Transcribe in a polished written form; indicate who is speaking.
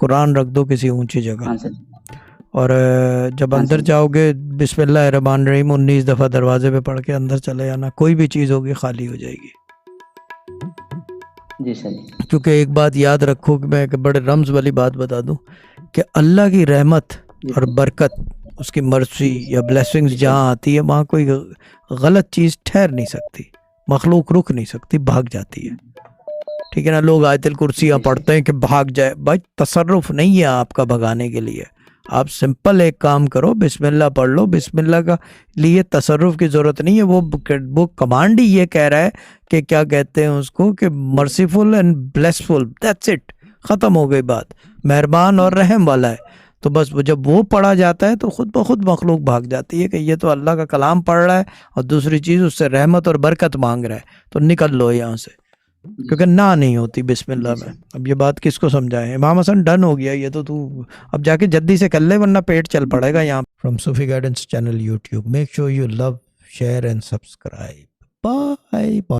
Speaker 1: قرآن رکھ دو کسی اونچی جگہ،
Speaker 2: ہاں سر،
Speaker 1: اور جب
Speaker 2: ہاں
Speaker 1: اندر
Speaker 2: سر،
Speaker 1: جاؤ گے بسم اللہ الرحمن الرحیم 19 دفعہ دروازے پہ پڑھ کے اندر چلے جانا، کوئی بھی چیز ہوگی خالی ہو جائے گی۔
Speaker 2: جی سر،
Speaker 1: کیونکہ ایک بات یاد رکھو کہ میں ایک بڑے رمز والی بات بتا دوں کہ اللہ کی رحمت
Speaker 2: جی
Speaker 1: اور
Speaker 2: سر،
Speaker 1: برکت، اس کی مرسی
Speaker 2: جی
Speaker 1: یا بلیسنگز
Speaker 2: جی سر،
Speaker 1: جہاں آتی ہے وہاں کوئی غلط چیز ٹھہر نہیں سکتی، مخلوق رک نہیں سکتی، بھاگ جاتی ہے۔ ٹھیک ہے نا، لوگ آیت الکرسیاں
Speaker 2: جی سر،
Speaker 1: پڑھتے ہیں کہ بھاگ جائے، بھائی تصرف نہیں ہے آپ کا بھگانے کے لیے، آپ سمپل ایک کام کرو، بسم اللہ پڑھ لو، بسم اللہ کا لیے تصرف کی ضرورت نہیں ہے، وہ کمانڈ ہی یہ کہہ رہا ہے کہ کیا کہتے ہیں اس کو کہ مرسیفل اینڈ بلیسفل، دیٹس اٹ، ختم ہو گئی بات، مہربان اور رحم والا ہے۔ تو بس جب وہ پڑھا جاتا ہے تو خود بخود مخلوق بھاگ جاتی ہے کہ یہ تو اللہ کا کلام پڑھ رہا ہے اور دوسری چیز اس سے رحمت اور برکت مانگ رہا ہے، تو نکل لو یہاں سے، کیونکہ نہ نہیں ہوتی بسم اللہ
Speaker 2: جی
Speaker 1: میں۔
Speaker 2: سر،
Speaker 1: اب یہ بات کس کو سمجھائیں؟ امام حسن ڈن ہو گیا، یہ تو اب جا کے جلدی سے کر لے ورنہ پیٹ چل پڑے گا یہاں۔ From Sufi guidance channel YouTube, make sure you love, share and subscribe, bye.